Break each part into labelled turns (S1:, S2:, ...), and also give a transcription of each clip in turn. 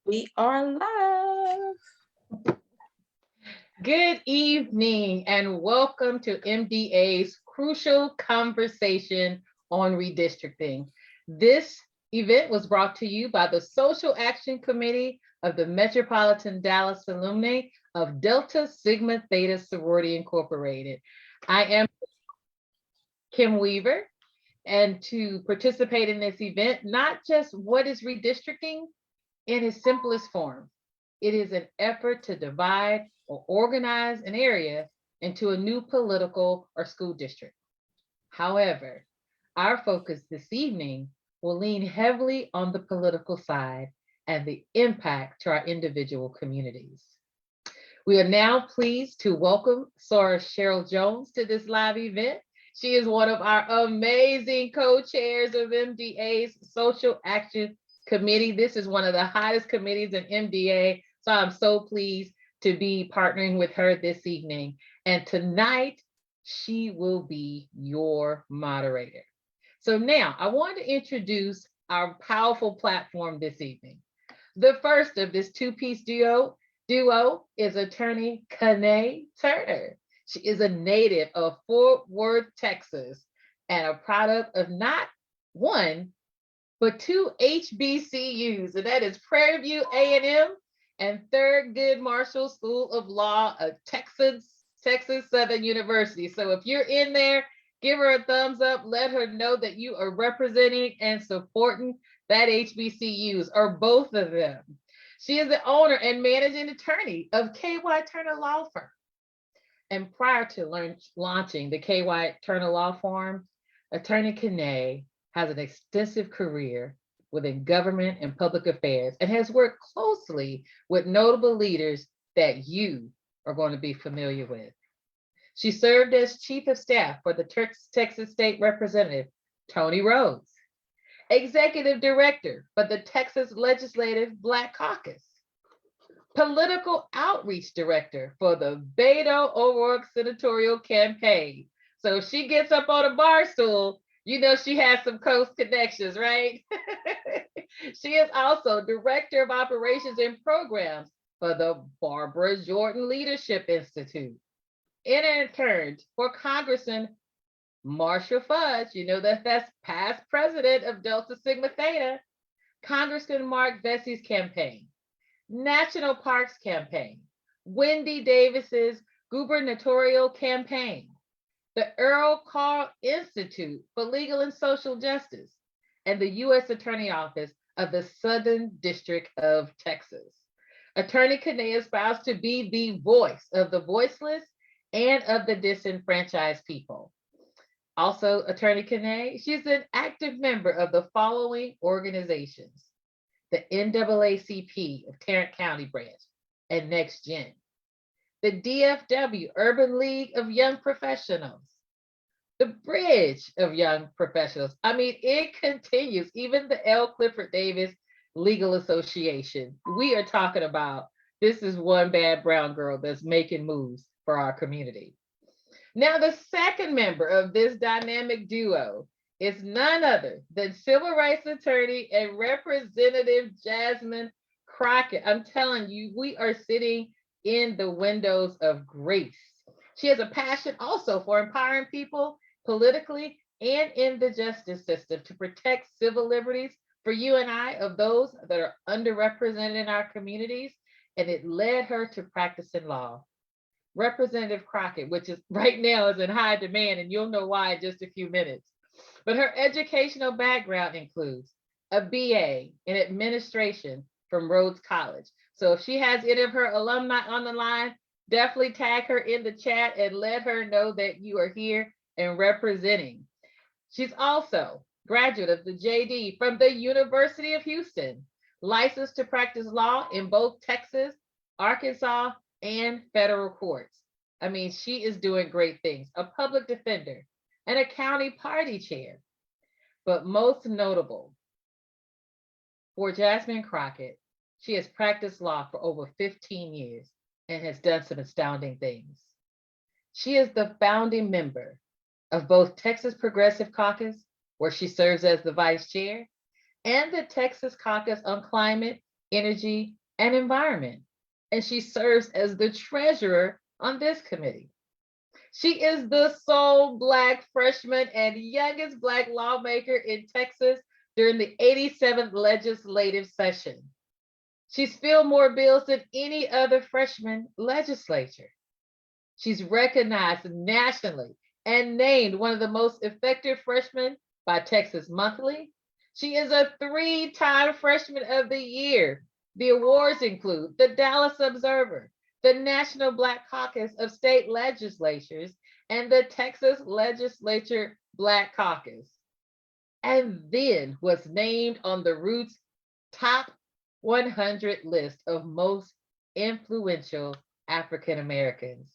S1: We are live.
S2: Good evening and welcome to MDA's crucial conversation on redistricting. This event was brought to you by the Social Action Committee of the Metropolitan Dallas Alumni of Delta Sigma Theta Sorority Incorporated. I am Kim Weaver, and to participate in this event, not just what is redistricting in its simplest form. It is an effort to divide or organize an area into a new political or school district. However, our focus this evening will lean heavily on the political side and the impact to our individual communities. We are now pleased to welcome Sarah Cheryl Jones to this live event. She is one of our amazing co-chairs of MDA's Social Action Committee. This is one of the hottest committees in MDA, so I'm so pleased to be partnering with her this evening. And tonight, she will be your moderator. So now I want to introduce our powerful platform this evening. The first of this two-piece duo is attorney Kanae Turner. She is a native of Fort Worth, Texas, and a product of not one, but two HBCUs, and that is Prairie View A&M and Thurgood Marshall School of Law of Texas Southern University. So if you're in there, give her a thumbs up. Let her know that you are representing and supporting that HBCUs, or both of them. She is the owner and managing attorney of KY Turner Law Firm. And prior to launching the KY Turner Law Firm, attorney Kanae has an extensive career within government and public affairs and has worked closely with notable leaders that you are going to be familiar with. She served as chief of staff for the Texas State Representative Tony Rhodes, executive director for the Texas Legislative Black Caucus, political outreach director for the Beto O'Rourke senatorial campaign. So if she gets up on a bar stool, you know she has some coast connections, right? She is also director of operations and programs for the Barbara Jordan Leadership Institute. In turn, for Congressman Marshall Fudge, you know that's past president of Delta Sigma Theta, Congressman Mark Vessey's campaign, National Parks Campaign, Wendy Davis's gubernatorial campaign, the Earl Carl Institute for Legal and Social Justice, and the U.S. Attorney Office of the Southern District of Texas. Attorney Kanae aspires to be the voice of the voiceless and of the disenfranchised people. Also, Attorney Kanae, she's an active member of the following organizations: the NAACP of Tarrant County branch and Next Gen, the DFW Urban League of Young Professionals, the Bridge of Young Professionals. I mean, it continues, even the L. Clifford Davis Legal Association. We are talking about, this is one bad brown girl that's making moves for our community. Now, the second member of this dynamic duo is none other than civil rights attorney and Representative Jasmine Crockett. I'm telling you, we are sitting in the windows of grace. She has a passion also for empowering people politically and in the justice system to protect civil liberties for you and I, of those that are underrepresented in our communities, and it led her to practicing law. Representative Crockett, which is right now is in high demand, and you'll know why in just a few minutes. But her educational background includes a BA in administration from Rhodes College. So if she has any of her alumni on the line, definitely tag her in the chat and let her know that you are here and representing. She's also graduate of the JD from the University of Houston, licensed to practice law in both Texas, Arkansas, and federal courts. I mean, she is doing great things. A public defender and a county party chair. But most notable for Jasmine Crockett, she has practiced law for over 15 years and has done some astounding things. She is the founding member of both Texas Progressive Caucus, where she serves as the vice chair, and the Texas Caucus on Climate, Energy, and Environment. And she serves as the treasurer on this committee. She is the sole Black freshman and youngest Black lawmaker in Texas during the 87th legislative session. She's filled more bills than any other freshman legislature. She's recognized nationally and named one of the most effective freshmen by Texas Monthly. She is a 3-time Freshman of the Year. The awards include the Dallas Observer, the National Black Caucus of State Legislatures, and the Texas Legislature Black Caucus. And then was named on the Roots Top 100 list of most influential African Americans.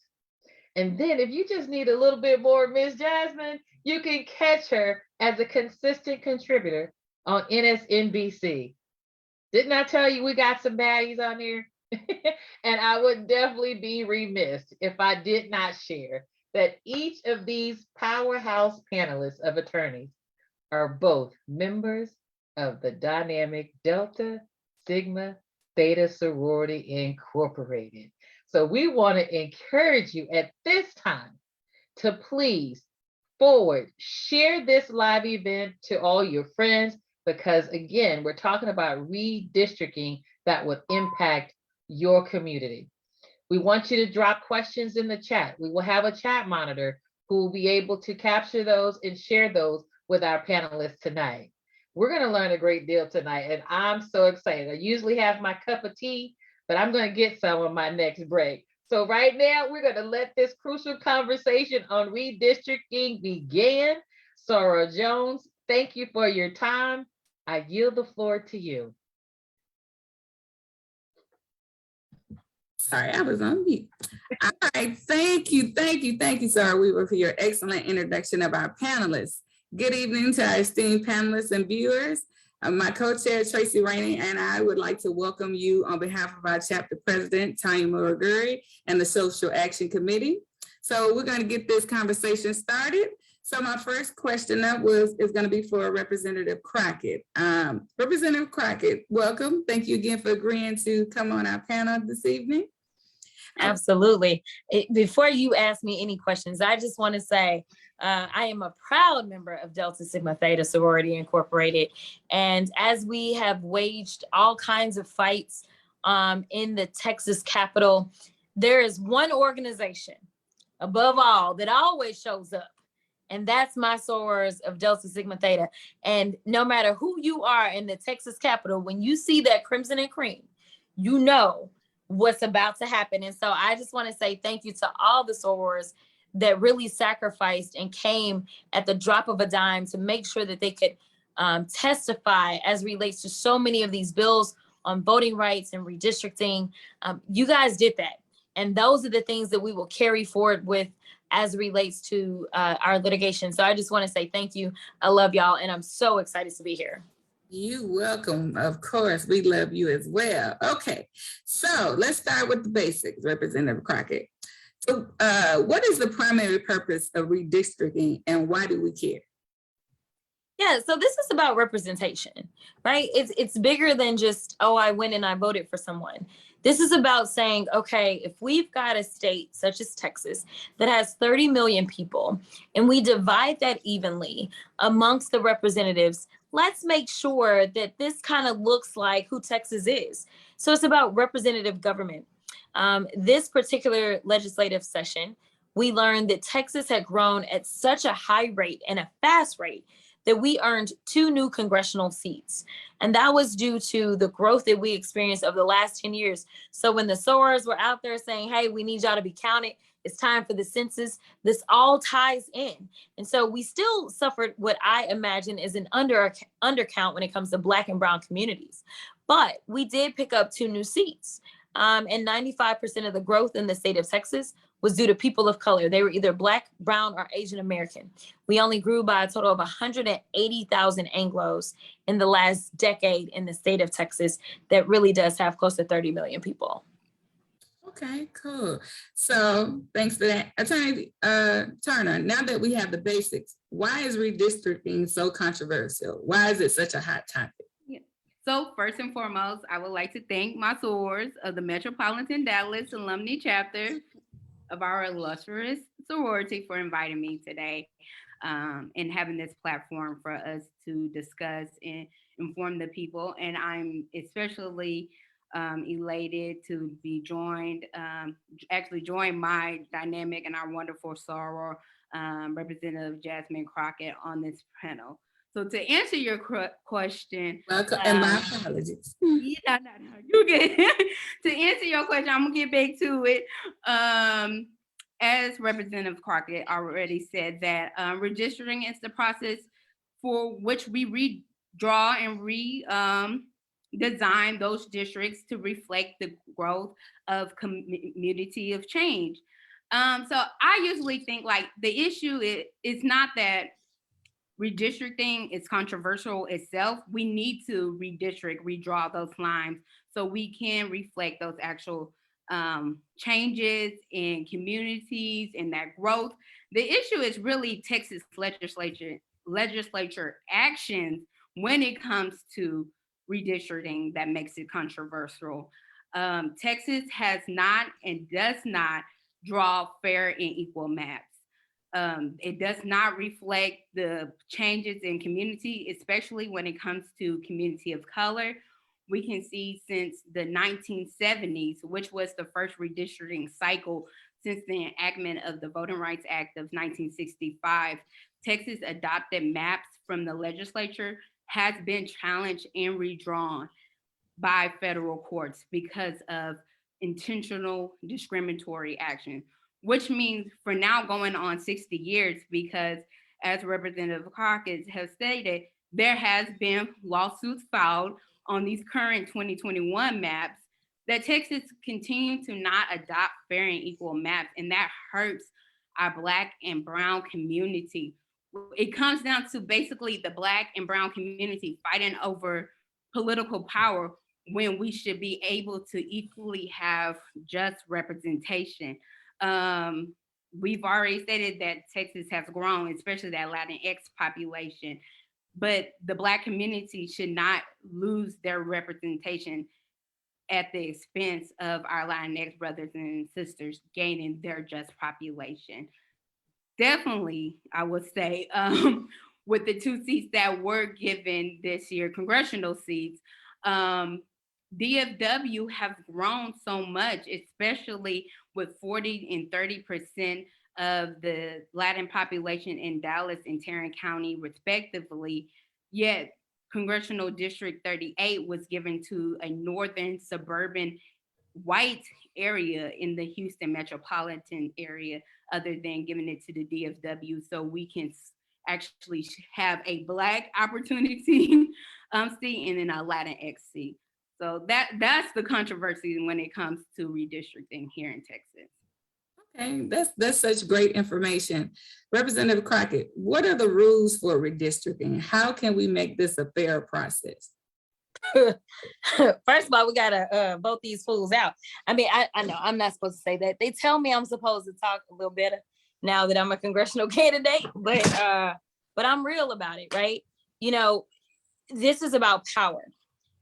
S2: And then if you just need a little bit more Miss Jasmine, you can catch her as a consistent contributor on NSNBC. Didn't I tell you we got some baddies on here? And I would definitely be remiss if I did not share that each of these powerhouse panelists of attorneys are both members of the dynamic Delta Sigma Theta Sorority Incorporated. So we want to encourage you at this time to please share this live event to all your friends, because again, we're talking about redistricting that would impact your community. We want you to drop questions in the chat. We will have a chat monitor who will be able to capture those and share those with our panelists tonight. We're going to learn a great deal tonight, and I'm so excited. I usually have my cup of tea, but I'm going to get some on my next break. So right now, we're going to let this crucial conversation on redistricting begin. Sarah Jones, thank you for your time. I yield the floor to you.
S3: Sorry, I was on mute. All right, thank you, Sarah Weaver, for your excellent introduction of our panelists. Good evening to our esteemed panelists and viewers. My co-chair, Tracy Rainey, and I would like to welcome you on behalf of our chapter president, Tanya Muraguri, and the Social Action Committee. So we're going to get this conversation started. So my first question up is going to be for Representative Crockett. Representative Crockett, welcome. Thank you again for agreeing to come on our panel this evening.
S1: Absolutely. Before you ask me any questions, I just want to say I am a proud member of Delta Sigma Theta Sorority Incorporated. And as we have waged all kinds of fights in the Texas Capitol, there is one organization above all that always shows up. And that's my sorors of Delta Sigma Theta. And no matter who you are in the Texas Capitol, when you see that crimson and cream, you know what's about to happen. And so I just want to say thank you to all the sorors that really sacrificed and came at the drop of a dime to make sure that they could testify as relates to so many of these bills on voting rights and redistricting. You guys did that. And those are the things that we will carry forward with as it relates to our litigation. So I just want to say thank you. I love y'all, and I'm so excited to be here.
S3: You're welcome. Of course, we love you as well. Okay, so let's start with the basics, Representative Crockett. So what is the primary purpose of redistricting and why do we care?
S1: Yeah, so this is about representation, right? It's bigger than just, oh, I went and I voted for someone. This is about saying, okay, if we've got a state such as Texas that has 30 million people and we divide that evenly amongst the representatives, let's make sure that this kind of looks like who Texas is. So it's about representative government. This particular legislative session, we learned that Texas had grown at such a high rate and a fast rate that we earned 2 new congressional seats. And that was due to the growth that we experienced over the last 10 years. So when the sorors were out there saying, hey, we need y'all to be counted, it's time for the census, this all ties in. And so we still suffered what I imagine is an undercount when it comes to Black and Brown communities. But we did pick up 2 new seats. And 95% of the growth in the state of Texas was due to people of color. They were either Black, Brown, or Asian American. We only grew by a total of 180,000 Anglos in the last decade in the state of Texas. That really does have close to 30 million people.
S3: Okay, cool. So thanks for that. Attorney Turner, now that we have the basics, why is redistricting so controversial? Why is it such a hot topic? So first and foremost, I would like to thank my sorors of the Metropolitan Dallas Alumni Chapter of our illustrious sorority for inviting me today and having this platform for us to discuss and inform the people. And I'm especially elated to be joined, actually join my dynamic and our wonderful soror, Representative Jasmine Crockett, on this panel. So to answer your question,
S4: Welcome, and my apologies.
S3: yeah, no, you get to answer your question. I'm gonna get back to it. As Representative Crockett already said, that redistricting is the process for which we redraw and design those districts to reflect the growth of community of change. So I usually think like the issue is not that redistricting is controversial itself. We need to redistrict, redraw those lines so we can reflect those actual changes in communities and that growth. The issue is really Texas legislature actions when it comes to redistricting that makes it controversial. Texas has not and does not draw fair and equal maps. It does not reflect the changes in community, especially when it comes to community of color. We can see since the 1970s, which was the first redistricting cycle since the enactment of the Voting Rights Act of 1965, Texas adopted maps from the legislature has been challenged and redrawn by federal courts because of intentional discriminatory action, which means for now going on 60 years, because as Representative Crockett has stated, there has been lawsuits filed on these current 2021 maps that Texas continue to not adopt fair and equal maps, and that hurts our Black and Brown community. It comes down to basically the Black and Brown community fighting over political power when we should be able to equally have just representation. We've already stated that Texas has grown, especially that Latinx population, but the Black community should not lose their representation at the expense of our Latinx brothers and sisters gaining their just population. Definitely, I would say, with the 2 seats that were given this year, congressional seats, DFW have grown so much, especially with 40 and 30% of the Latin population in Dallas and Tarrant County, respectively. Yet Congressional District 38 was given to a northern suburban white area in the Houston metropolitan area, other than giving it to the DFW, so we can actually have a Black opportunity seat and then a Latinx seat. So that's the controversy when it comes to redistricting here in Texas.
S4: Okay, that's such great information. Representative Crockett, what are the rules for redistricting? How can we make this a fair process?
S1: First of all, we gotta vote these fools out. I mean, I know I'm not supposed to say that. They tell me I'm supposed to talk a little better now that I'm a congressional candidate, but I'm real about it, right? You know, this is about power.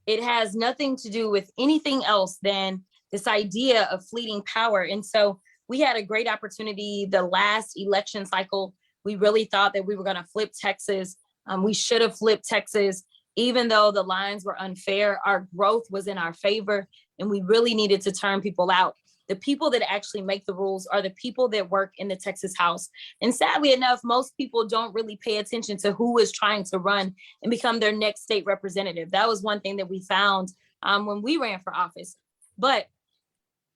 S1: It has nothing to do with anything else than this idea of fleeting power. And so we had a great opportunity the last election cycle. We really thought that we were going to flip Texas. We should have flipped Texas. Even though the lines were unfair, our growth was in our favor, and we really needed to turn people out. The people that actually make the rules are the people that work in the Texas House. And sadly enough, most people don't really pay attention to who is trying to run and become their next state representative. That was one thing that we found when we ran for office. But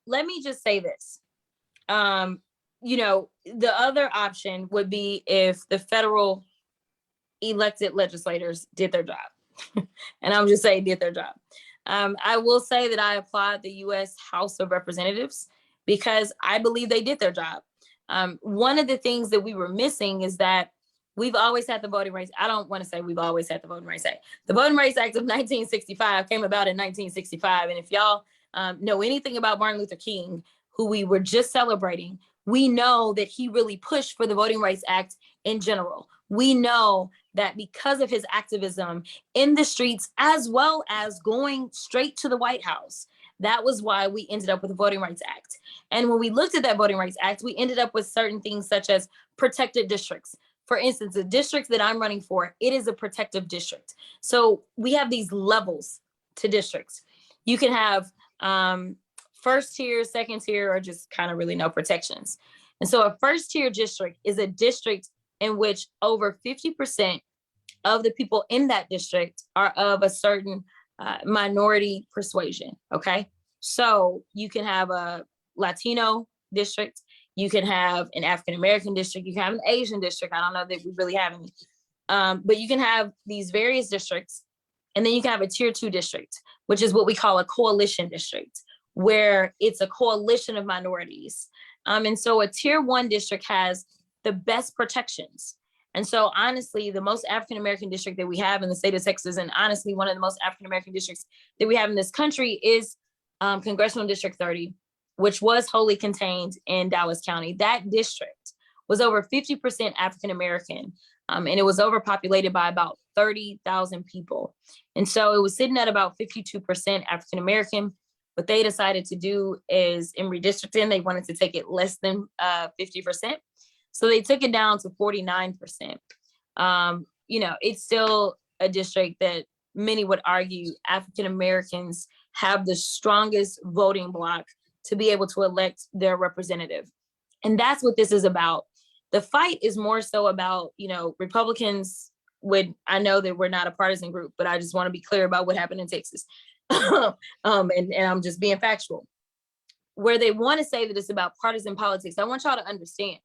S1: let me just say this. You know, the other option would be if the federal elected legislators did their job. And I'm just saying did their job. I will say that I applaud the U.S. House of Representatives because I believe they did their job. One of the things that we were missing is that we've always had the Voting Rights. I don't want to say we've always had the Voting Rights Act. The Voting Rights Act of 1965 came about in 1965. And if y'all know anything about Martin Luther King, who we were just celebrating, We know that he really pushed for the Voting Rights Act in general. We know that because of his activism in the streets, as well as going straight to the White House, that was why we ended up with the Voting Rights Act. And when we looked at that Voting Rights Act, we ended up with certain things such as protected districts. For instance, the district that I'm running for, it is a protective district. So we have these levels to districts. You can have first tier, second tier, or just kind of really no protections. And so a first tier district is a district in which over 50% of the people in that district are of a certain minority persuasion, okay? So you can have a Latino district, you can have an African-American district, you can have an Asian district. I don't know that we really have any, but you can have these various districts, and then you can have a tier 2 district, which is what we call a coalition district, where it's a coalition of minorities. And so a tier 1 district has the best protections. And so honestly, the most African-American district that we have in the state of Texas, and honestly, one of the most African-American districts that we have in this country is Congressional District 30, which was wholly contained in Dallas County. That district was over 50% African-American, and it was overpopulated by about 30,000 people. And so it was sitting at about 52% African-American. What they decided to do is in redistricting, they wanted to take it less than 50%. So they took it down to 49%. It's still a district that many would argue African-Americans have the strongest voting bloc to be able to elect their representative. And that's what this is about. The fight is more so about, Republicans I know that we're not a partisan group, but I just want to be clear about what happened in Texas. And I'm just being factual. Where they want to say that it's about partisan politics, I want y'all to understand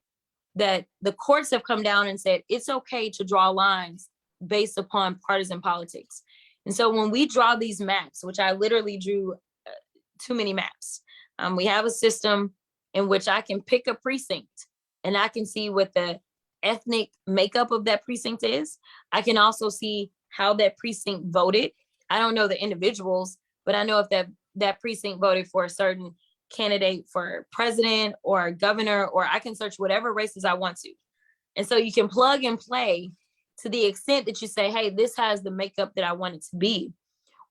S1: that the courts have come down and said it's okay to draw lines based upon partisan politics. And so when we draw these maps, which I literally drew too many maps, we have a system in which I can pick a precinct and I can see what the ethnic makeup of that precinct is. I can also see how that precinct voted. I don't know the individuals, but I know if that precinct voted for a certain candidate for president or governor, or I can search whatever races I want to. And so you can plug and play to the extent that you say, hey, this has the makeup that I want it to be.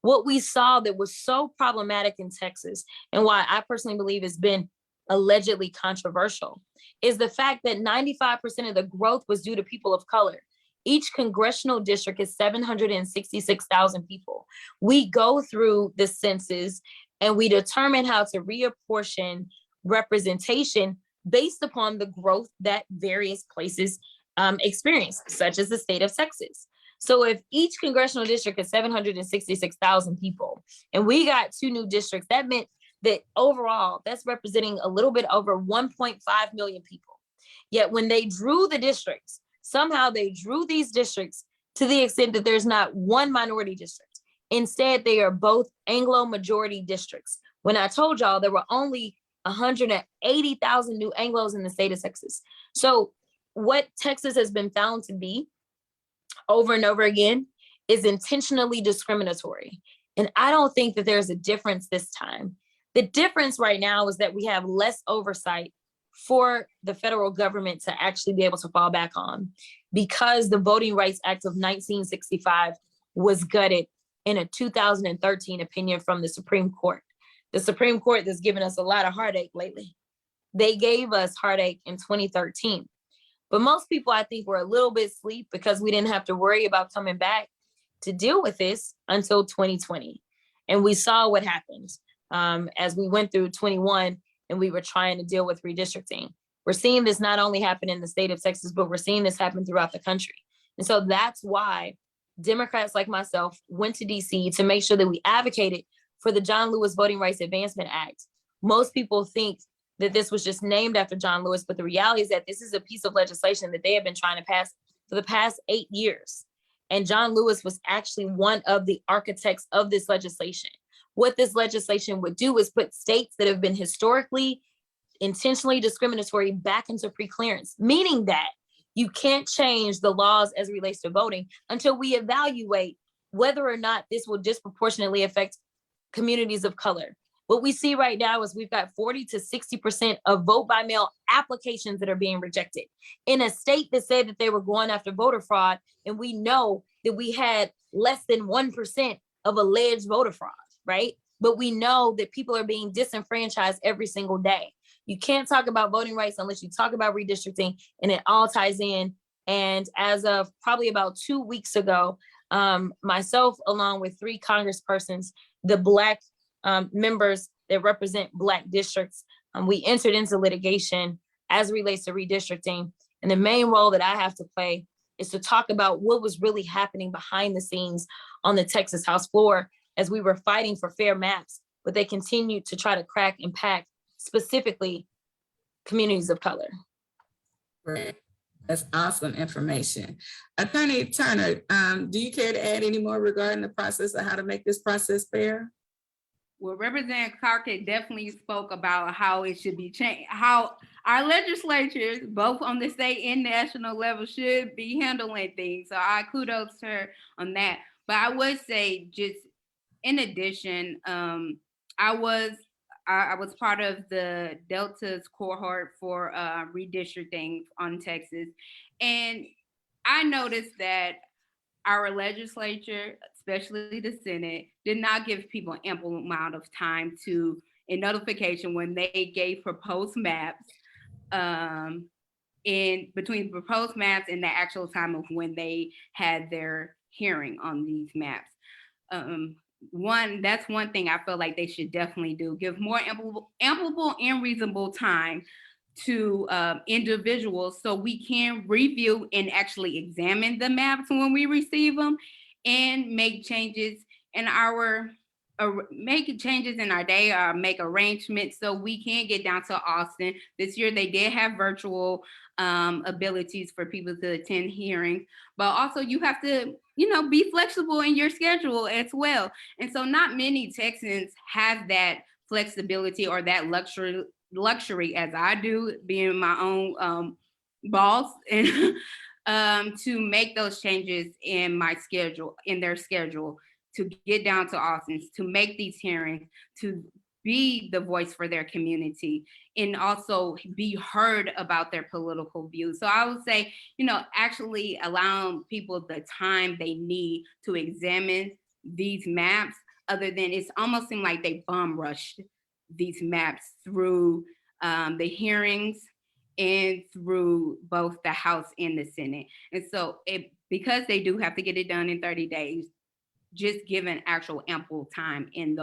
S1: What we saw that was so problematic in Texas, and why I personally believe has been allegedly controversial, is the fact that 95% of the growth was due to people of color. Each congressional district is 766,000 people. We go through the census and we determine how to reapportion representation based upon the growth that various places experience, such as the state of Texas. So if each congressional district is 766,000 people, and we got 2 new districts, that meant that overall, that's representing a little bit over 1.5 million people. Yet when they drew the districts, somehow they drew these districts to the extent that there's not one minority district. Instead, they are both Anglo majority districts. When I told y'all there were only 180,000 new Anglos in the state of Texas. So what Texas has been found to be over and over again is intentionally discriminatory. And I don't think that there's a difference this time. The difference right now is that we have less oversight for the federal government to actually be able to fall back on, because the Voting Rights Act of 1965 was gutted in a 2013 opinion from the Supreme Court. The Supreme Court that's given us a lot of heartache lately. They gave us heartache in 2013. But most people, I think, were a little bit asleep because we didn't have to worry about coming back to deal with this until 2020. And we saw what happened as we went through 21 and we were trying to deal with redistricting. We're seeing this not only happen in the state of Texas, but we're seeing this happen throughout the country. And so that's why Democrats like myself went to DC to make sure that we advocated for the John Lewis Voting Rights Advancement Act. Most people think that this was just named after John Lewis, but the reality is that this is a piece of legislation that they have been trying to pass for the past 8 years. And John Lewis was actually one of the architects of this legislation. What this legislation would do is put states that have been historically intentionally discriminatory back into preclearance, meaning that you can't change the laws as it relates to voting until we evaluate whether or not this will disproportionately affect communities of color, What we see right now is we've got 40 to 60% of vote by mail applications that are being rejected in a state that said that they were going after voter fraud. And we know that we had less than 1% of alleged voter fraud, right? But we know that people are being disenfranchised every single day. You can't talk about voting rights unless you talk about redistricting, and it all ties in. And as of probably about 2 weeks ago, myself, along with 3 congresspersons, the Black members that represent Black districts, we entered into litigation as it relates to redistricting. And the main role that I have to play is to talk about what was really happening behind the scenes on the Texas House floor as we were fighting for fair maps, but they continued to try to crack and pack specifically communities of color.
S4: Right. That's awesome information. Attorney Turner, do you care to add any more regarding the process of how to make this process fair?
S5: Well, Representative Crockett definitely spoke about how it should be changed, how our legislatures, both on the state and national level, should be handling things. So I kudos to her on that. But I would say, just in addition, I was part of the Delta's cohort for redistricting on Texas. And I noticed that our legislature, especially the Senate, did not give people ample amount of time in notification when they gave proposed maps, in between proposed maps and the actual time of when they had their hearing on these maps. That's one thing I feel like they should definitely do. Give more ample and reasonable time to individuals so we can review and actually examine the maps when we receive them and make changes in our day, or make arrangements so we can get down to Austin. This year they did have virtual abilities for people to attend hearings, but also you have to, be flexible in your schedule as well. And so not many Texans have that flexibility or that luxury as I do, being my own boss, and to make those changes in their schedule, to get down to Austin, to make these hearings, to be the voice for their community, and also be heard about their political views. So I would say, actually allowing people the time they need to examine these maps, other than it's almost seemed like they bum rushed these maps through the hearings and through both the House and the Senate. And so because they do have to get it done in 30 days, just given actual ample time in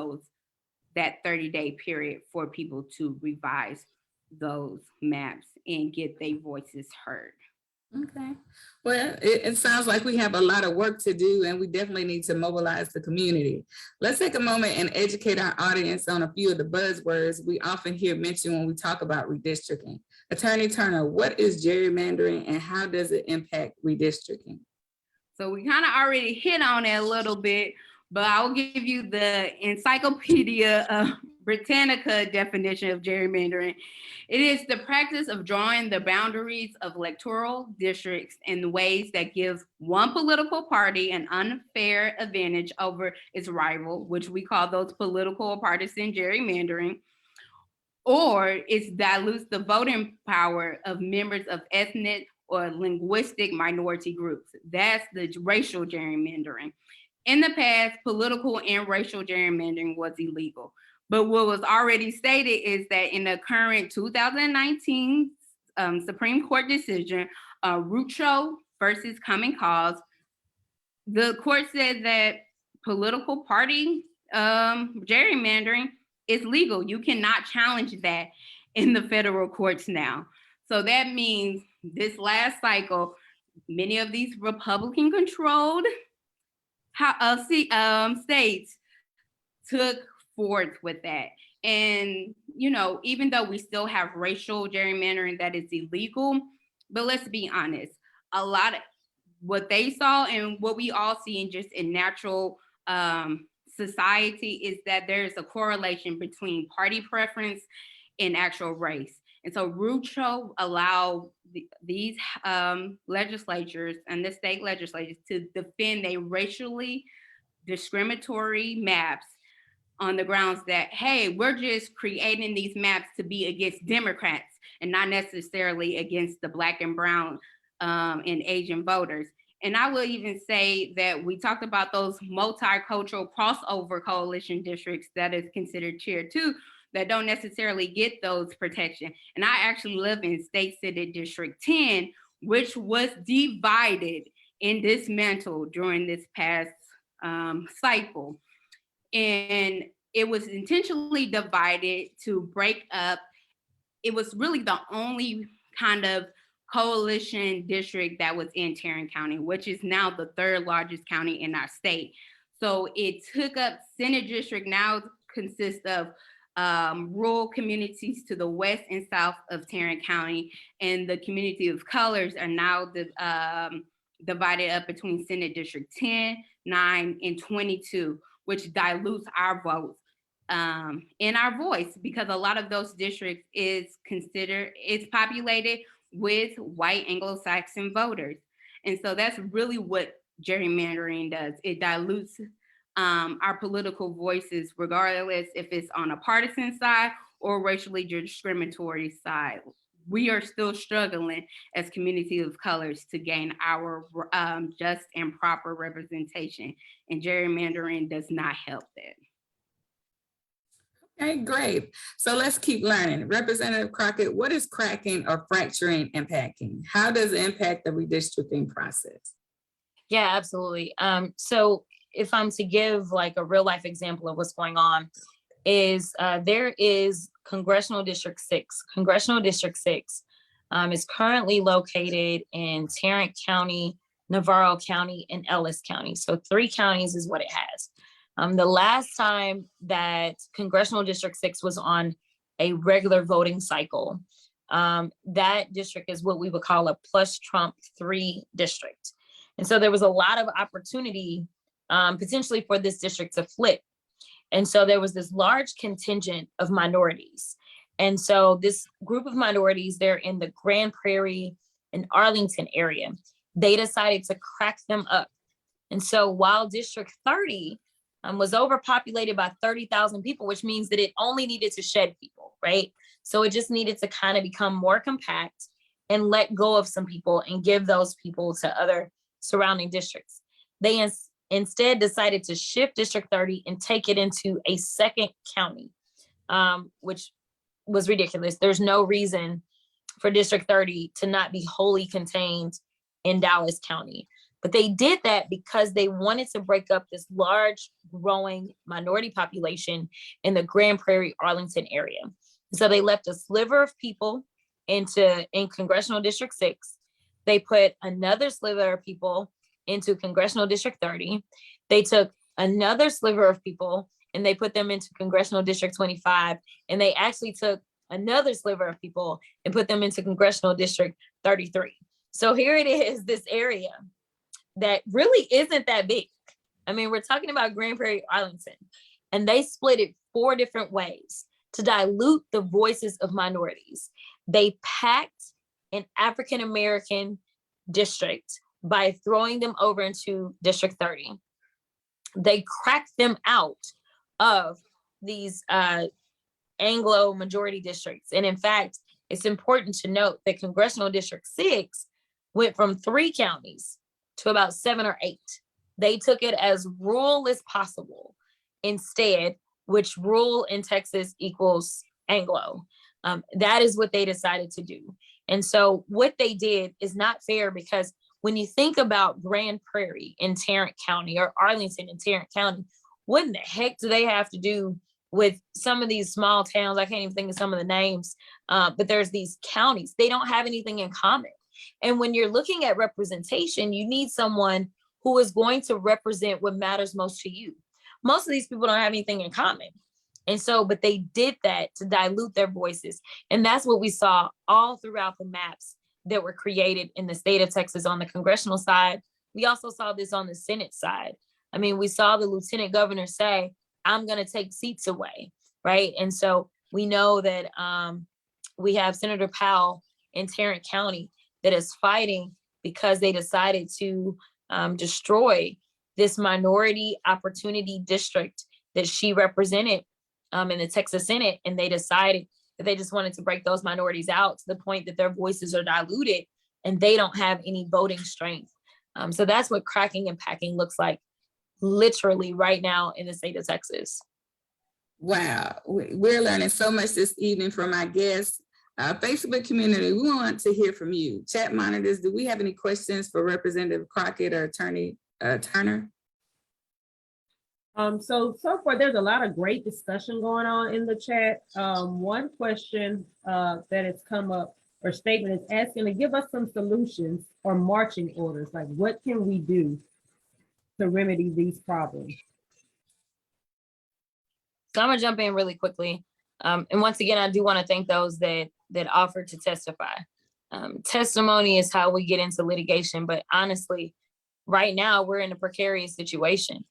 S5: that 30-day period for people to revise those maps and get their voices heard.
S4: Okay. Well, it sounds like we have a lot of work to do, and we definitely need to mobilize the community. Let's take a moment and educate our audience on a few of the buzzwords we often hear mentioned when we talk about redistricting. Attorney Turner, what is gerrymandering and how does it impact redistricting?
S5: So we kind of already hit on it a little bit, but I'll give you the Encyclopedia Britannica definition of gerrymandering. It is the practice of drawing the boundaries of electoral districts in ways that gives one political party an unfair advantage over its rival, which we call those political partisan gerrymandering, or it dilutes the voting power of members of ethnic or linguistic minority groups. That's the racial gerrymandering. In the past, political and racial gerrymandering was illegal. But what was already stated is that in the current 2019 Supreme Court decision, Rucho versus Common Cause, the court said that political party gerrymandering is legal. You cannot challenge that in the federal courts now. So that means this last cycle, many of these Republican-controlled states took forth with that. And, even though we still have racial gerrymandering that is illegal, but let's be honest, a lot of what they saw and what we all see in natural society is that there's a correlation between party preference and actual race. And so Rucho allowed these legislatures and the state legislatures to defend their racially discriminatory maps on the grounds that, hey, we're just creating these maps to be against Democrats and not necessarily against the Black and brown and Asian voters. And I will even say that we talked about those multicultural crossover coalition districts that is considered tier 2 that don't necessarily get those protection. And I actually live in State Senate District 10, which was divided and dismantled during this past cycle. And it was intentionally divided to break up. It was really the only kind of coalition district that was in Tarrant County, which is now the 3rd largest county in our state. So it took up Senate District now consists of rural communities to the west and south of Tarrant County, and the community of colors are now divided up between Senate District 10, 9, and 22, which dilutes our votes in our voice, because a lot of those districts is populated with white Anglo-Saxon voters. And so that's really what gerrymandering does. It dilutes our political voices, regardless if it's on a partisan side or racially discriminatory side. We are still struggling as community of colors to gain our just and proper representation, and gerrymandering does not help that.
S3: Okay, great. So let's keep learning. Representative Crockett, what is cracking or fracturing impacting? How does it impact the redistricting process?
S1: Yeah, absolutely. So if I'm to give like a real life example of what's going on, is there is Congressional District 6. Congressional District 6 is currently located in Tarrant County, Navarro County, and Ellis County. So 3 counties is what it has. The last time that Congressional District 6 was on a regular voting cycle, that district is what we would call a plus Trump 3 district. And so there was a lot of opportunity potentially for this district to flip. And so there was this large contingent of minorities. And so this group of minorities, they're in the Grand Prairie and Arlington area. They decided to crack them up. And so while District 30 was overpopulated by 30,000 people, which means that it only needed to shed people, right? So it just needed to kind of become more compact and let go of some people and give those people to other surrounding districts. They instead decided to shift District 30 and take it into a second county, which was ridiculous. There's no reason for District 30 to not be wholly contained in Dallas County. But they did that because they wanted to break up this large growing minority population in the Grand Prairie, Arlington area. So they left a sliver of people in Congressional District 6. They put another sliver of people into Congressional District 30. They took another sliver of people and they put them into Congressional District 25. And they actually took another sliver of people and put them into Congressional District 33. So here it is, this area that really isn't that big. I mean, we're talking about Grand Prairie, Arlington, and they split it 4 different ways to dilute the voices of minorities. They packed an African-American district by throwing them over into District 30. They cracked them out of these Anglo majority districts. And in fact, it's important to note that Congressional District 6 went from 3 counties to about 7 or 8. They took it as rural as possible instead, which rural in Texas equals Anglo. That is what they decided to do. And so what they did is not fair, because when you think about Grand Prairie in Tarrant County or Arlington in Tarrant County, what in the heck do they have to do with some of these small towns? I can't even think of some of the names, but there's these counties. They don't have anything in common. And when you're looking at representation, you need someone who is going to represent what matters most to you. Most of these people don't have anything in common. And so, but they did that to dilute their voices. And that's what we saw all throughout the maps that were created in the state of Texas on the congressional side. We also saw this on the Senate side. I mean, we saw the lieutenant governor say, I'm going to take seats away, right? And so we know that we have Senator Powell in Tarrant County that is fighting because they decided to destroy this minority opportunity district that she represented in the Texas Senate, and they decided that they just wanted to break those minorities out to the point that their voices are diluted and they don't have any voting strength. So that's what cracking and packing looks like literally right now in the state of Texas.
S3: Wow, we're learning so much this evening from our guests. Facebook community, we want to hear from you. Chat monitors, do we have any questions for Representative Crockett or Attorney Turner?
S6: So far, there's a lot of great discussion going on in the chat. One question that has come up or statement is asking to give us some solutions or marching orders. Like, what can we do to remedy these problems?
S1: So I'm gonna jump in really quickly. And once again, I do want to thank those that offered to testify. Testimony is how we get into litigation, but honestly, right now we're in a precarious situation.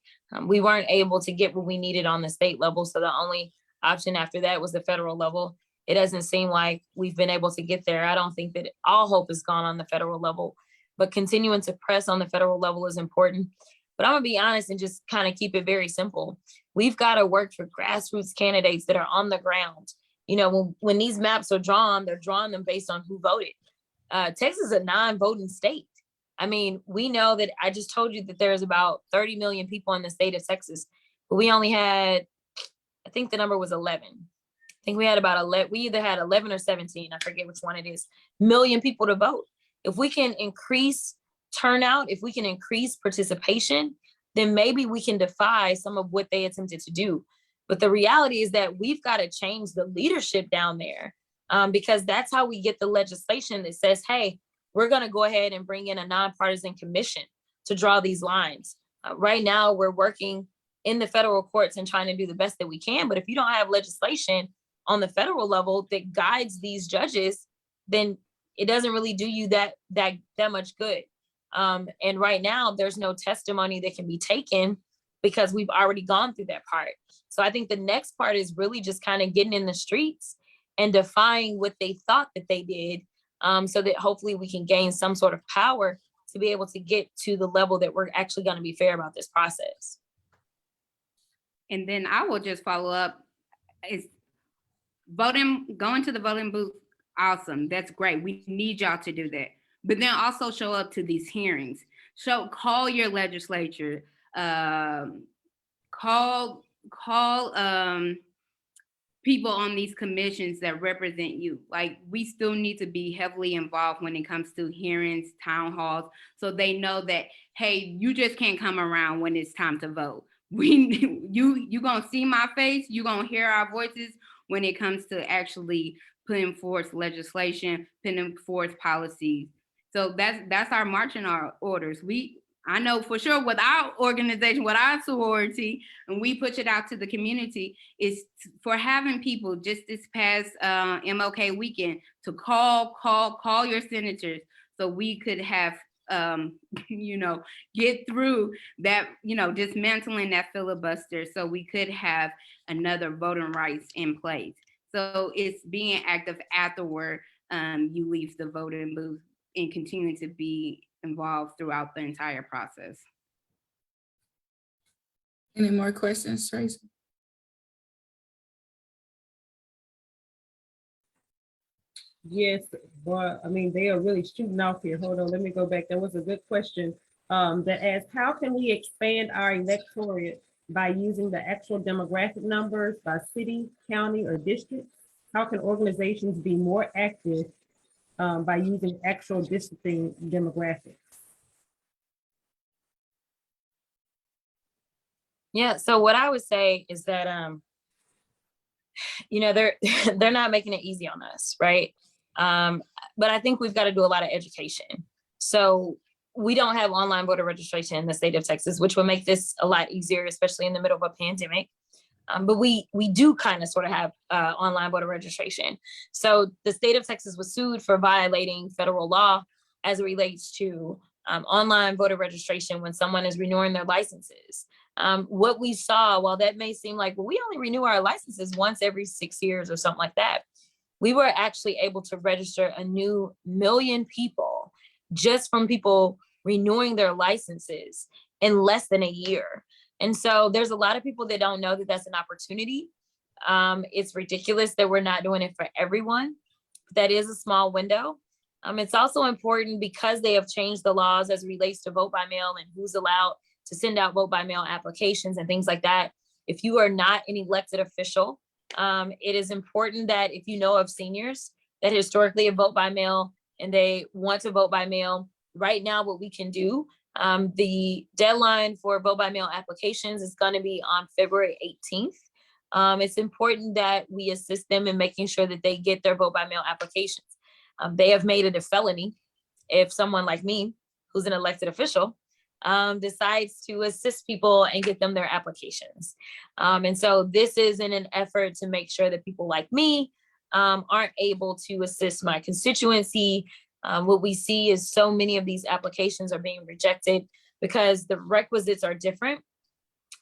S1: We weren't able to get what we needed on the state level, so the only option after that was the federal level. It doesn't seem like we've been able to get there. I don't think that all hope is gone on the federal level, but continuing to press on the federal level is important. But I'm gonna be honest and just kind of keep it very simple. We've got to work for grassroots candidates that are on the ground. You know, when these maps are drawn, they're drawing them based on who voted. Texas is a non-voting state. I mean, we know that I just told you that there's about 30 million people in the state of Texas, but we only had, I think the number was 11. I think we had about 11, we either had 11 or 17, I forget which one it is, million people to vote. If we can increase turnout, if we can increase participation, then maybe we can defy some of what they attempted to do. But the reality is that we've got to change the leadership down there, because that's how we get the legislation that says, hey, we're going to go ahead and bring in a nonpartisan commission to draw these lines. Right now, we're working in the federal courts and trying to do the best that we can. But if you don't have legislation on the federal level that guides these judges, then it doesn't really do you that much good. And right now, there's no testimony that can be taken because we've already gone through that part. So I think the next part is really just kind of getting in the streets and defying what they thought that they did, so that hopefully we can gain some sort of power to be able to get to the level that we're actually going to be fair about this process.
S5: And then I will just follow up. Is voting, going to the voting booth, awesome. That's great. We need y'all to do that. But then also show up to these hearings. Call your legislature. Call people on these commissions that represent you. Like, we still need to be heavily involved when it comes to hearings, town halls, so they know that, hey, you just can't come around when it's time to vote. You gonna see my face, you gonna hear our voices when it comes to actually putting forth legislation, putting forth policies. So that's our marching orders. I know for sure with our organization, with our sorority, and we push it out to the community, is for having people just this past MLK weekend to call your senators so we could have, get through that, dismantling that filibuster so we could have another voting rights in place. So it's being active afterward you leave the voting booth and continuing to be involved throughout the entire process.
S3: Any more questions, Tracy?
S6: Yes, but I mean, they are really shooting off here. Hold on, let me go back. There was a good question that asked, how can we expand our electorate by using the actual demographic numbers by city, county, or district? How can organizations be more active by using actual districting demographics?
S1: Yeah, so what I would say is that, they're not making it easy on us, right? But I think we've got to do a lot of education. So we don't have online voter registration in the state of Texas, which would make this a lot easier, especially in the middle of a pandemic. But we do kind of sort of have online voter registration. So the state of Texas was sued for violating federal law as it relates to online voter registration when someone is renewing their licenses. What we saw, while that may seem like, well, we only renew our licenses once every 6 years or something like that, we were actually able to register a new 1 million people just from people renewing their licenses in less than a year. And so there's a lot of people that don't know that that's an opportunity. It's ridiculous that we're not doing it for everyone. That is a small window. It's also important because they have changed the laws as it relates to vote by mail and who's allowed to send out vote by mail applications and things like that. If you are not an elected official, it is important that if you know of seniors that historically vote by mail and they want to vote by mail, right now what we can do, the deadline for vote by mail applications is going to be on February 18th. It's important that we assist them in making sure that they get their vote by mail applications. They have made it a felony if someone like me, who's an elected official, decides to assist people and get them their applications. And so this is in an effort to make sure that people like me aren't able to assist my constituency. What we see is so many of these applications are being rejected because the requisites are different.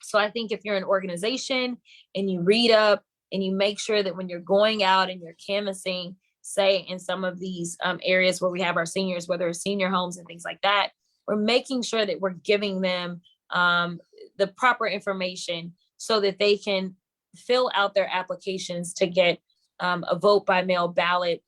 S1: So I think if you're an organization and you read up and you make sure that when you're going out and you're canvassing, say in some of these areas where we have our seniors, whether it's senior homes and things like that, we're making sure that we're giving them the proper information so that they can fill out their applications to get a vote by mail ballot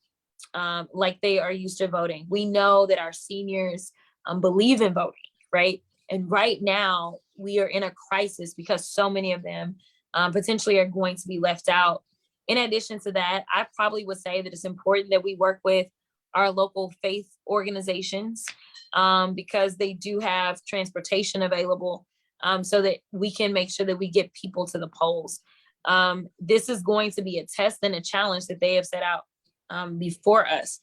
S1: like they are used to voting. We know that our seniors believe in voting, right? And right now we are in a crisis because so many of them potentially are going to be left out. In addition to that, I probably would say that it's important that we work with our local faith organizations because they do have transportation available so that we can make sure that we get people to the polls. This is going to be a test and a challenge that they have set out before us.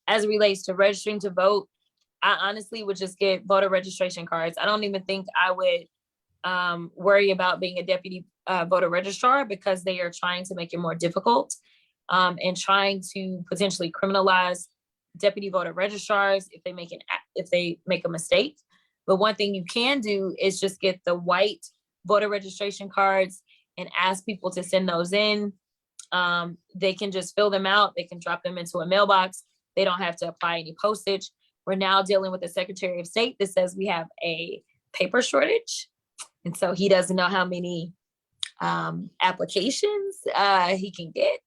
S1: As it relates to registering to vote, I honestly would just get voter registration cards. I don't even think I would worry about being a deputy voter registrar because they are trying to make it more difficult and trying to potentially criminalize deputy voter registrars if they make a mistake. But one thing you can do is just get the white voter registration cards and ask people to send those in. They can just fill them out. They can drop them into a mailbox. They don't have to apply any postage. We're now dealing with the Secretary of State that says we have a paper shortage. And so he doesn't know how many applications he can get.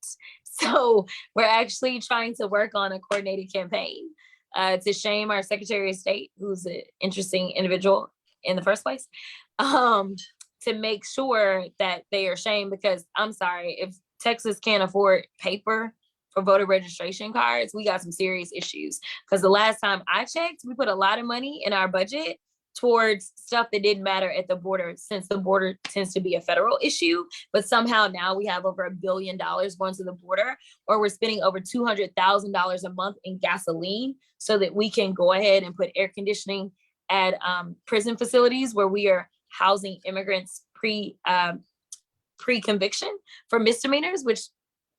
S1: So we're actually trying to work on a coordinated campaign to shame our Secretary of State, who's an interesting individual in the first place, to make sure that they are shamed because I'm sorry, if Texas can't afford paper for voter registration cards, we got some serious issues. Because the last time I checked, we put a lot of money in our budget towards stuff that didn't matter at the border, since the border tends to be a federal issue. But somehow now we have over $1 billion going to the border, or we're spending over $200,000 a month in gasoline so that we can go ahead and put air conditioning at prison facilities where we are housing immigrants pre-conviction for misdemeanors, which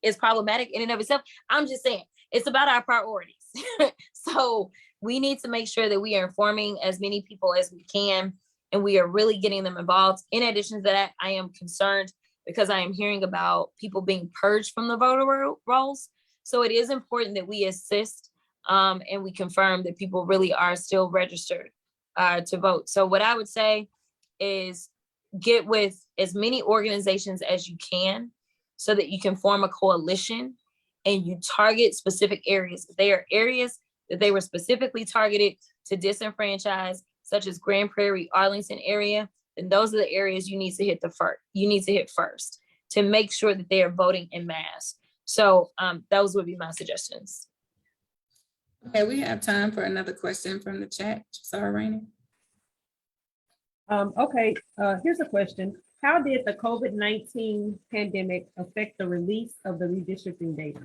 S1: is problematic in and of itself. I'm just saying, it's about our priorities. So we need to make sure that we are informing as many people as we can, and we are really getting them involved. In addition to that, I am concerned because I am hearing about people being purged from the voter rolls. So it is important that we assist and we confirm that people really are still registered to vote. So what I would say is get with as many organizations as you can so that you can form a coalition and you target specific areas. If they are areas that they were specifically targeted to disenfranchise, such as Grand Prairie, Arlington area, then those are the areas you need to hit first to make sure that they are voting en masse. So those would be my suggestions.
S4: Okay, we have time for another question from the chat. Sorry, Rainey.
S6: Okay, here's a question. How did the COVID-19 pandemic affect the release of the redistricting data?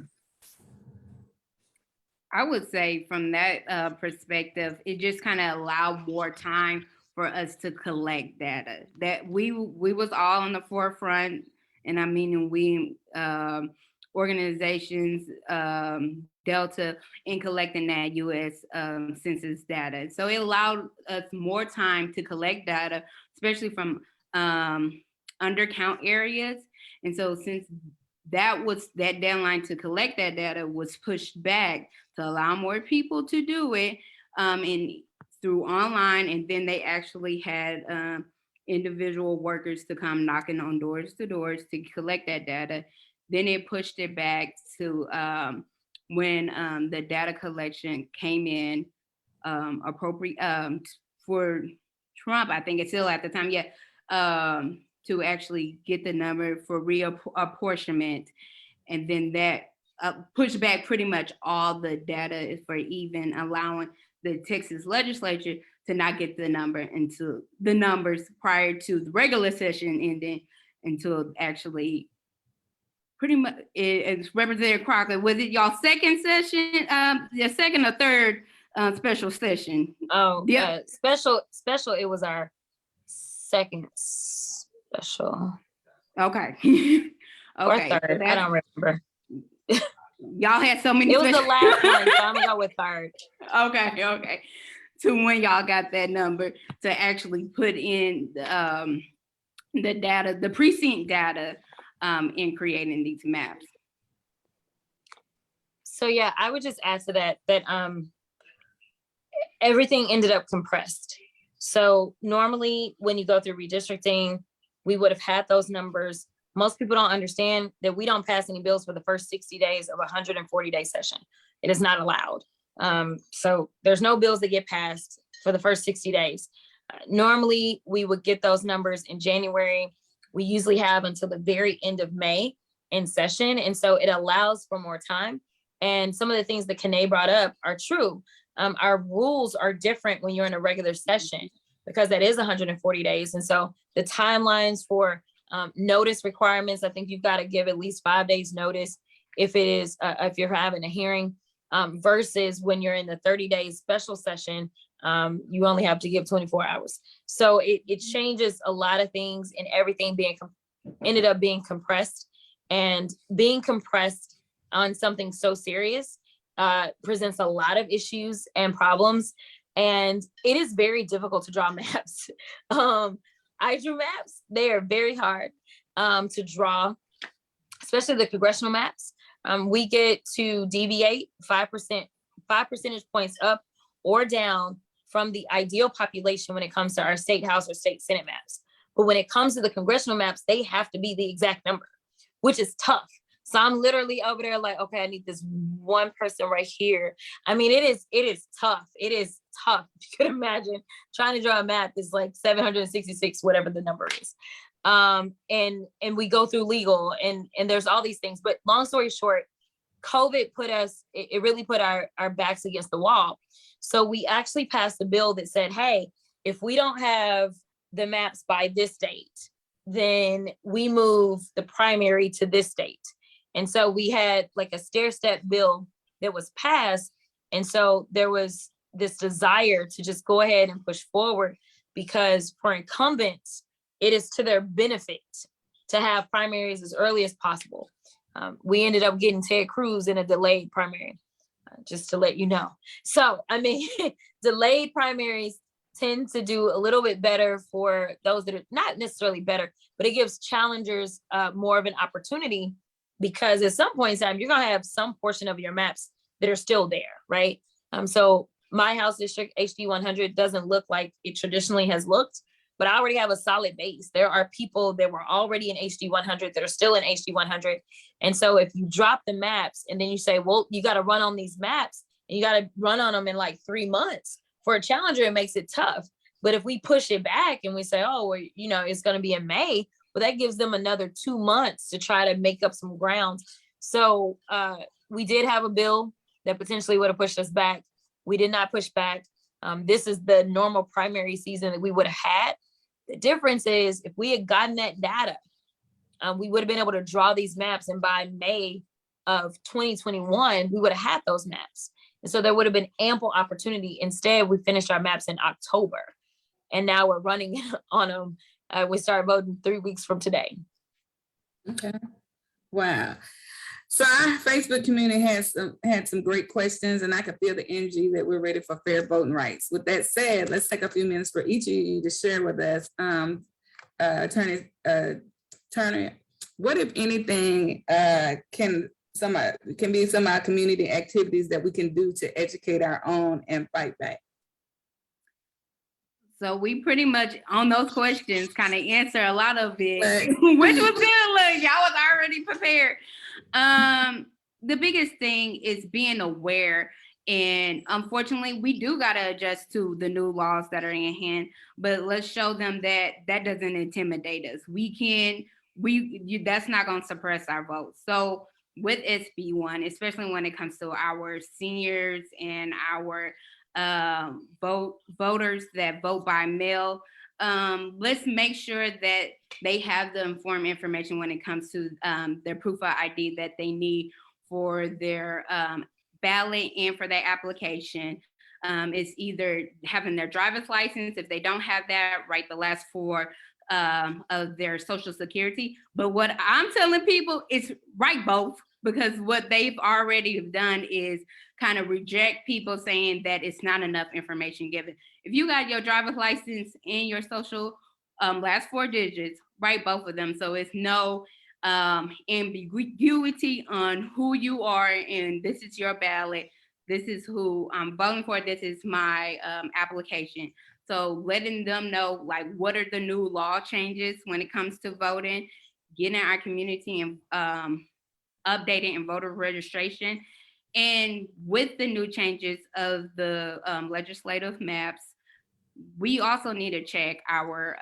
S5: I would say from that perspective, it just kind of allowed more time for us to collect data. That we was all on the forefront, and I mean we organizations Delta in collecting that U.S. Census data. So it allowed us more time to collect data, especially from undercount areas. And so since that deadline to collect that data was pushed back to allow more people to do it and through online, and then they actually had individual workers to come knocking on doors to collect that data. Then it pushed it back to when the data collection came in appropriate for Trump, I think it's still at the time, to actually get the number for reapportionment. And then that pushed back pretty much all the data for even allowing the Texas legislature to not get the number into the numbers prior to the regular session ending until actually pretty much it's Representative Crocker. Was it y'all second session, the second or third special session?
S1: Oh,
S5: Yeah.
S1: special, it was our second special.
S5: Okay.
S1: Or
S5: Okay.
S1: third, I don't remember.
S5: Y'all had so many.
S1: It was the last one, so I'm gonna go with third.
S5: Okay. To when y'all got that number to actually put in the data, the precinct data, in creating these maps.
S1: So yeah, I would just add to that everything ended up compressed. So normally when you go through redistricting, we would have had those numbers. Most people don't understand that we don't pass any bills for the first 60 days of a 140-day session. It is not allowed. So there's no bills that get passed for the first 60 days. Normally we would get those numbers in January. We usually have until the very end of May in session. And so it allows for more time. And some of the things that Kanae brought up are true. Our rules are different when you're in a regular session because that is 140 days. And so the timelines for notice requirements, I think you've got to give at least 5 days notice if it is, if you're having a hearing versus when you're in the 30 days special session, you only have to give 24 hours. So it changes a lot of things and everything ended up being compressed, and being compressed on something so serious presents a lot of issues and problems. And it is very difficult to draw maps. I drew maps. They are very hard to draw, especially the congressional maps. We get to deviate 5 percentage points up or down from the ideal population when it comes to our state house or state senate maps. But when it comes to the congressional maps, they have to be the exact number, which is tough. So I'm literally over there like, okay, I need this one person right here. I mean, it is tough. It is tough. If you could imagine trying to draw a map is like 766, whatever the number is. And we go through legal and there's all these things, but long story short, COVID it really put our backs against the wall. So we actually passed a bill that said, hey, if we don't have the maps by this date, then we move the primary to this date. And so we had like a stair-step bill that was passed. And so there was this desire to just go ahead and push forward because for incumbents, it is to their benefit to have primaries as early as possible. We ended up getting Ted Cruz in a delayed primary, just to let you know. So, I mean, delayed primaries tend to do a little bit better for those that are not necessarily better, but it gives challengers more of an opportunity because at some point in time, you're gonna have some portion of your maps that are still there, right? So my house district, HD 100, doesn't look like it traditionally has looked, but I already have a solid base. There are people that were already in HD 100 that are still in HD 100. And so if you drop the maps and then you say, well, you got to run on these maps and you got to run on them in like 3 months, for a challenger, it makes it tough. But if we push it back and we say, oh, well, you know, it's going to be in May, well, that gives them another 2 months to try to make up some ground. So we did have a bill that potentially would have pushed us back. We did not push back. This is the normal primary season that we would have had. The difference is if we had gotten that data, we would have been able to draw these maps. And by May of 2021, we would have had those maps. And so there would have been ample opportunity. Instead, we finished our maps in October. And now we're running on them. We start voting 3 weeks from today.
S3: Okay. Wow. So our Facebook community had some great questions, and I can feel the energy that we're ready for fair voting rights. With that said, let's take a few minutes for each of you to share with us, Attorney Turner, what, if anything, can be some of our community activities that we can do to educate our own and fight back?
S5: So we pretty much on those questions kind of answer a lot of it,
S3: Right.
S5: which was good. Look, y'all was already prepared. The biggest thing is being aware. And unfortunately, we do got to adjust to the new laws that are in hand, but let's show them that that doesn't intimidate us. That's not going to suppress our votes. So with SB1, especially when it comes to our seniors and our voters that vote by mail, let's make sure that they have the informed information when it comes to their proof of ID that they need for their ballot and for their application. It's either having their driver's license. If they don't have that, write the last four of their social security. But what I'm telling people is write both, because what they've already done is kind of reject people saying that it's not enough information given. If you got your driver's license and your social last four digits, write both of them. So it's no ambiguity on who you are, and this is your ballot. This is who I'm voting for. This is my application. So letting them know, like, what are the new law changes when it comes to voting, getting our community and updated in voter registration. And with the new changes of the legislative maps, we also need to check our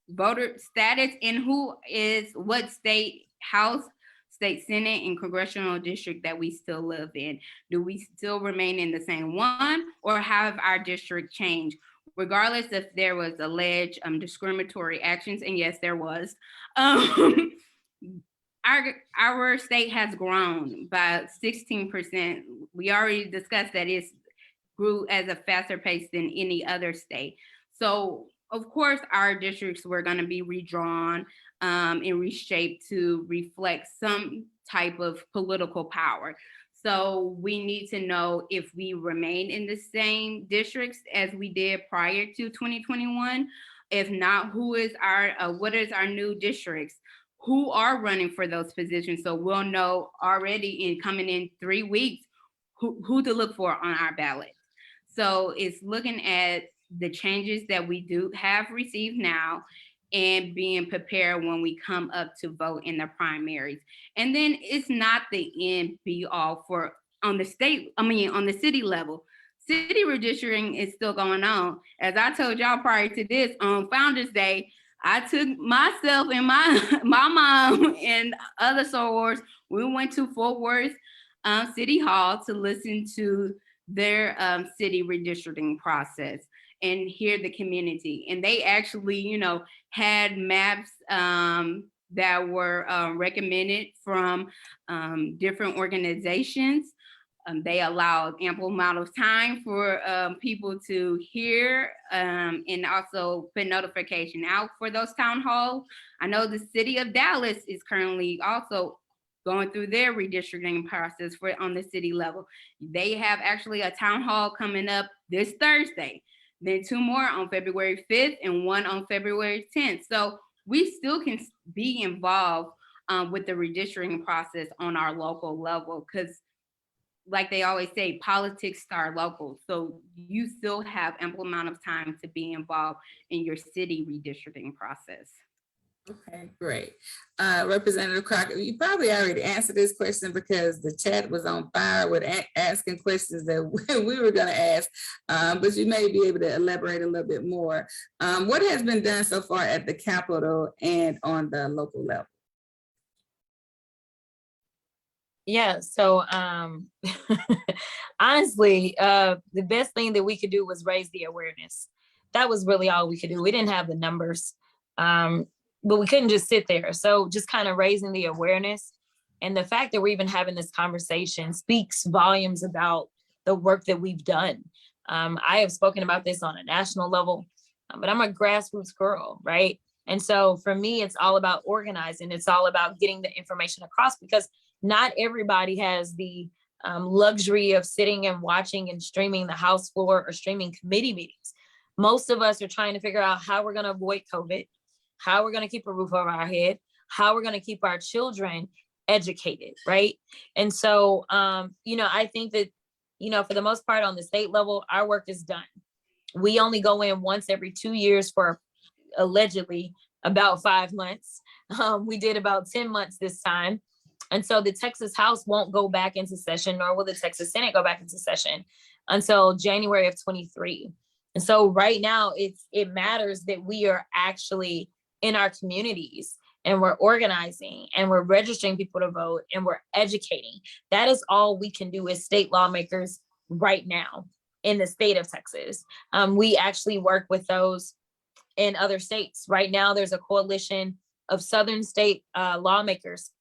S5: voter status and who is what state house, state senate, and congressional district that we still live in. Do we still remain in the same one, or have our district changed? Regardless if there was alleged discriminatory actions, and yes, there was. Our state has grown by 16%. We already discussed that it grew at a faster pace than any other state. So of course, our districts were going to be redrawn and reshaped to reflect some type of political power. So we need to know if we remain in the same districts as we did prior to 2021. If not, what is our new districts? Who are running for those positions? So we'll know already in coming in 3 weeks who to look for on our ballot. So it's looking at the changes that we do have received now and being prepared when we come up to vote in the primaries. And then it's not the end be all for on the city level. City redistricting is still going on. As I told y'all prior to this, on Founders Day, I took myself and my mom and other sorors, we went to Fort Worth City Hall to listen to their city redistricting process and hear the community. And they actually, had maps that were recommended from different organizations. They allowed ample amount of time for people to hear and also put notification out for those town halls. I know the city of Dallas is currently also going through their redistricting process on the city level. They have actually a town hall coming up this Thursday, then 2 more on February 5th and 1 on February 10th. So we still can be involved with the redistricting process on our local level, because like they always say, politics start local. So you still have ample amount of time to be involved in your city redistricting process.
S3: Okay, great. Representative Crocker, you probably already answered this question because the chat was on fire with asking questions that we were going to ask, but you may be able to elaborate a little bit more. What has been done so far at the Capitol and on the local level?
S1: Yeah, so honestly, the best thing that we could do was raise the awareness. That was really all we could do. We didn't have the numbers, but we couldn't just sit there. So just kind of raising the awareness, and the fact that we're even having this conversation speaks volumes about the work that we've done. I have spoken about this on a national level, but I'm a grassroots girl, right? And so for me, it's all about organizing. It's all about getting the information across, because not everybody has the luxury of sitting and watching and streaming the House floor or streaming committee meetings. Most of us are trying to figure out how we're going to avoid COVID, how we're going to keep a roof over our head, how we're going to keep our children educated, right? And so, I think that, for the most part on the state level, our work is done. We only go in once every 2 years for allegedly about 5 months. We did about 10 months this time. And so the Texas House won't go back into session, nor will the Texas Senate go back into session until January of 23. And so right now it matters that we are actually in our communities and we're organizing and we're registering people to vote and we're educating. That is all we can do as state lawmakers right now in the state of Texas. We actually work with those in other states. Right now, there's a coalition of Southern state lawmakers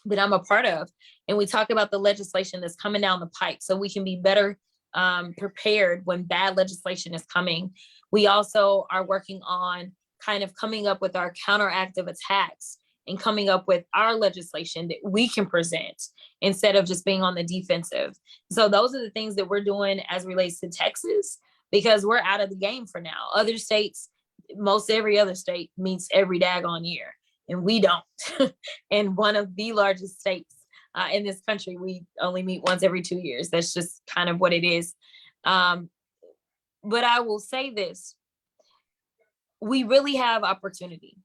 S1: that I'm a part of. And we talk about the legislation that's coming down the pike so we can be better prepared when bad legislation is coming. We also are working on kind of coming up with our counteractive attacks and coming up with our legislation that we can present instead of just being on the defensive. So those are the things that we're doing as relates to Texas, because we're out of the game for now. Other states, most every other state meets every daggone year, and we don't. And one of the largest states in this country, we only meet once every 2 years. That's just kind of what it is. But I will say this, we really have opportunity.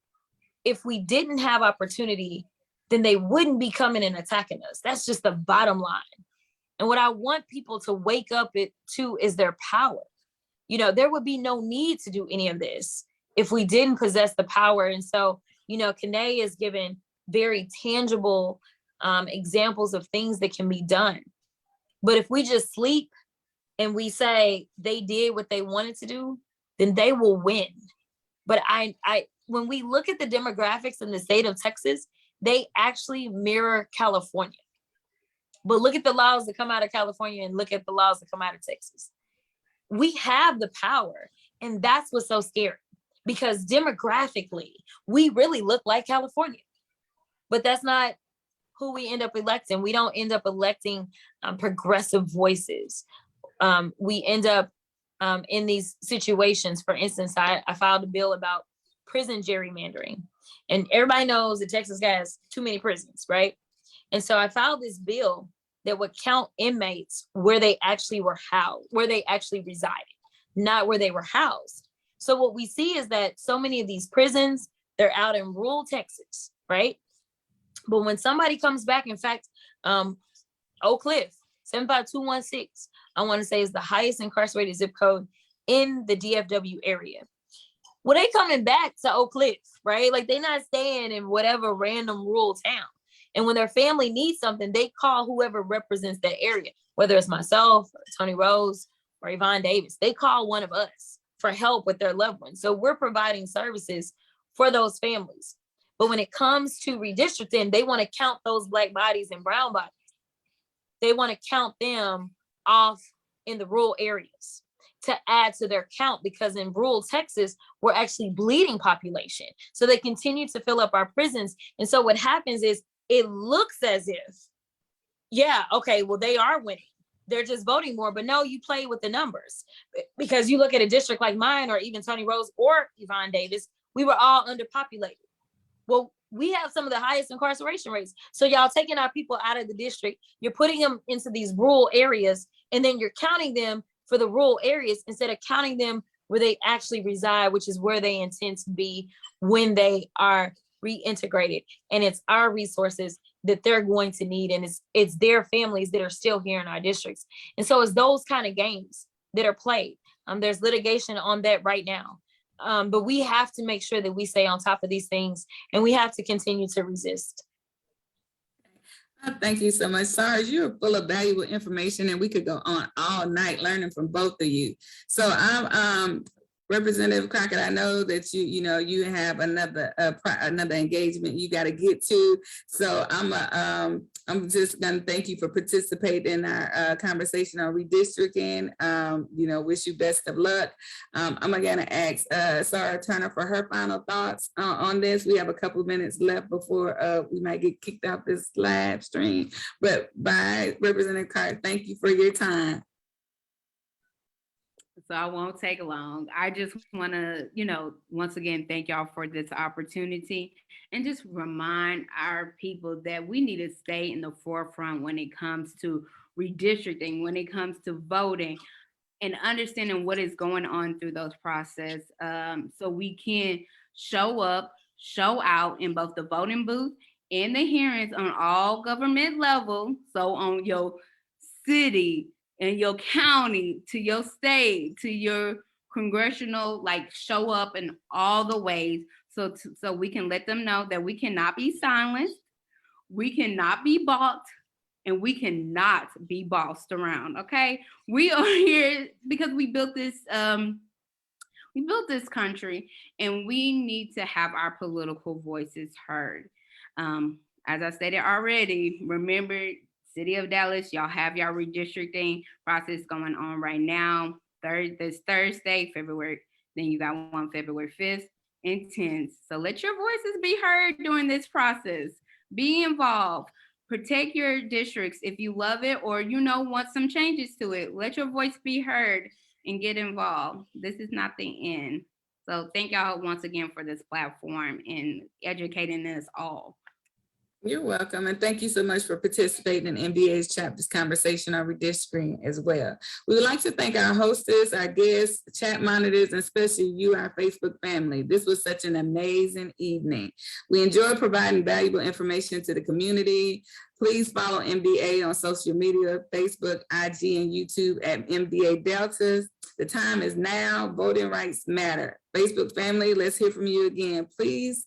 S1: If we didn't have opportunity, then they wouldn't be coming and attacking us. That's just the bottom line. And what I want people to wake up to is their power. You know, there would be no need to do any of this if we didn't possess the power. And so, you know, Kanae is given very tangible examples of things that can be done. But if we just sleep and we say they did what they wanted to do, then they will win. But when we look at the demographics in the state of Texas, they actually mirror California. But look at the laws that come out of California and look at the laws that come out of Texas. We have the power, and that's what's so scary, because demographically, we really look like California. But that's not who we end up electing. We don't end up electing progressive voices. We end up in these situations. For instance, I filed a bill about prison gerrymandering, and everybody knows that Texas has too many prisons, right? And so I filed this bill that would count inmates where they actually were housed, where they actually resided, not where they were housed. So what we see is that so many of these prisons, they're out in rural Texas, right? But when somebody comes back, in fact, Oak Cliff, 75216, I want to say is the highest incarcerated zip code in the DFW area. Well, they coming back to Oak Cliff, right? Like, they're not staying in whatever random rural town. And when their family needs something, they call whoever represents that area, whether it's myself or Tony Rose or Yvonne Davis. They call one of us for help with their loved ones. So we're providing services for those families. But when it comes to redistricting, they want to count those Black bodies and brown bodies. They want to count them off in the rural areas to add to their count, because in rural Texas, we're actually bleeding population. So they continue to fill up our prisons. And so what happens is it looks as if, yeah, okay, well, they are winning. They're just voting more. But no, you play with the numbers, because you look at a district like mine, or even Tony Rose or Yvonne Davis, we were all underpopulated. Well, we have some of the highest incarceration rates. So y'all taking our people out of the district, you're putting them into these rural areas, and then you're counting them for the rural areas instead of counting them where they actually reside, which is where they intend to be when they are reintegrated. And it's our resources that they're going to need, and it's their families that are still here in our districts. And so it's those kind of games that are played. There's litigation on that right now. But we have to make sure that we stay on top of these things, and we have to continue to resist.
S3: Thank you so much, Sarge. You're full of valuable information, and we could go on all night learning from both of you. So I'm Representative Crockett, I know that you have another engagement you got to get to. So I'm just gonna thank you for participating in our conversation on redistricting. Wish you best of luck. I'm gonna ask Sarah Turner for her final thoughts on this. We have a couple of minutes left before we might get kicked off this live stream. But bye, Representative Crockett. Thank you for your time.
S5: So I won't take long. I just want to, once again, thank y'all for this opportunity, and just remind our people that we need to stay in the forefront when it comes to redistricting, when it comes to voting. and understanding what is going on through those process, so we can show up, show out in both the voting booth and the hearings on all government levels. So on your city and your county to your state to your congressional, like show up in all the ways, so we can let them know that we cannot be silenced, we cannot be bought, and we cannot be bossed around. Okay, we are here because we built this country, and we need to have our political voices heard. As I stated already, remember, City of Dallas, y'all have y'all redistricting process going on right now. This Thursday, February, then you got one February 5th and 10th. So let your voices be heard during this process. Be involved. Protect your districts if you love it or want some changes to it. Let your voice be heard and get involved. This is not the end. So thank y'all once again for this platform and educating us all.
S3: You're welcome. And thank you so much for participating in MDA's chapters conversation on redistricting as well. We would like to thank our hostess, our guests, chat monitors, and especially you, our Facebook family. This was such an amazing evening. We enjoyed providing valuable information to the community. Please follow MDA on social media, Facebook, IG, and YouTube at MDA Deltas. The time is now. Voting rights matter. Facebook family, let's hear from you again. Please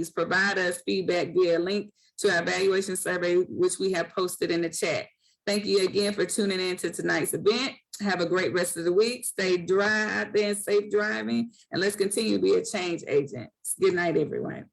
S3: provide us feedback via link to our evaluation survey, which we have posted in the chat. Thank you again for tuning in to tonight's event. Have a great rest of the week. Stay dry out there and safe driving. And let's continue to be a change agent. Good night, everyone.